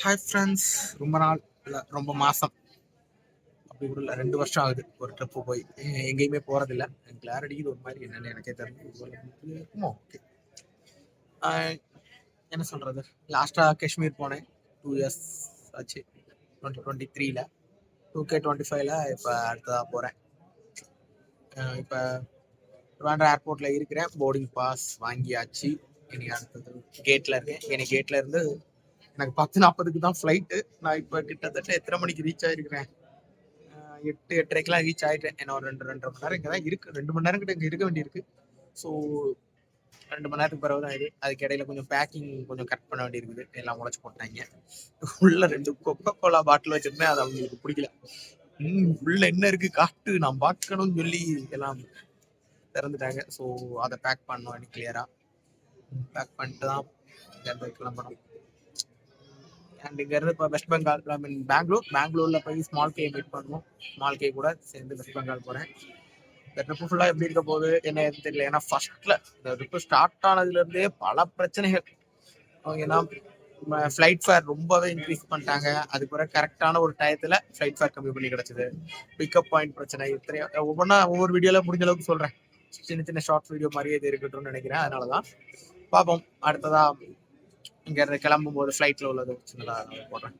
Hi friends, ரொம்ப நாள் இல்லை, ரொம்ப மாதம் அப்படி கூட இல்லை, 2 வருஷம் ஆகுது ஒரு ட்ரிப்பு போய். எங்கேயுமே போகிறதில்ல. கிளார் அடிக்குது ஒரு மாதிரி, என்னென்னு எனக்கே தெரியல. இருக்குமோ ஓகே. என்ன சொல்கிறது, லாஸ்ட்டாக காஷ்மீர் போனேன். 2 இயர்ஸ் ஆச்சு. 2023ல் 2K25ல் இப்போ அடுத்ததாக போகிறேன். இப்போ ட்ரிவாண்ட்ரம் ஏர்போர்ட்டில் இருக்கிறேன். போர்டிங் பாஸ் வாங்கியாச்சு. இனி அடுத்தது கேட்டில் இருக்கேன். இனி கேட்டில் இருந்து எனக்கு 10:40க்கு தான் ஃப்ளைட்டு. நான் இப்போ கிட்டத்தட்ட எத்தனை மணிக்கு ரீச் ஆகிருக்கிறேன்? 8-8:30க்கெலாம் ரீச் ஆகிட்டேன். ஏன்னா ஒரு 2-2.5 மணி நேரம் இங்கே தான் இருக்குது. 2 மணி நேரம் கிட்ட இங்கே இருக்க வேண்டியிருக்கு. ஸோ 2 மணி நேரத்துக்கு பிறகு தான் இது. அதுக்கு இடையில கொஞ்சம் பேக்கிங் கொஞ்சம் கட் பண்ண வேண்டியிருக்குது. எல்லாம் உழைச்சி போட்டாங்க. உள்ள 2 கொக்கோ கோலா பாட்டில் வச்சுருந்தேன். அது அவங்களுக்கு பிடிக்கல. உள்ள என்ன இருக்குது காட்டு, நான் பார்க்கணும்னு சொல்லி எல்லாம் திறந்துட்டாங்க. ஸோ அதை பேக் பண்ணோம். எனக்கு கிளியராக பேக் பண்ணிட்டு தான் இங்கேருந்து கிளம்பணும். அண்ட் இங்கேருந்து இப்போ வெஸ்ட் பெங்கால், ஐ மீன் பெங்களூரில் போய் ஸ்மால் கே மீட் பண்ணுவோம். ஸ்மால் கே கூட சேர்ந்து வெஸ்ட் பெங்கால் போகிறேன். இந்த ட்ரிப்பு ஃபுல்லாக எப்படி இருக்க போகுது என்ன எதுவும் தெரியல. ஏன்னா ஃபர்ஸ்ட்டில் இந்த ட்ரிப்பு ஸ்டார்ட் ஆனதுலேருந்தே பல பிரச்சனைகள். அவங்க ஏன்னா ஃப்ளைட் ஃபேர் ரொம்பவே இன்க்ரீஸ் பண்ணிட்டாங்க. அதுக்கு பிறகு கரெக்டான ஒரு டயத்தில் ஃப்ளைட் ஃபேர் கம்மி பண்ணி கிடச்சிது. பிக்கப் பாயிண்ட் பிரச்சனை, இத்தனையோ ஒவ்வொரு வீடியோவில் முடிஞ்ச அளவுக்கு சொல்கிறேன். சின்ன சின்ன ஷார்ட் வீடியோ மாதிரியே இது இருக்கட்டும்னு நினைக்கிறேன். அதனால தான் பார்ப்போம். அடுத்ததாக இங்கேருந்து கிளம்பும் போது ஃப்ளைட்டில் உள்ளது சின்னதாக போடுறேன்.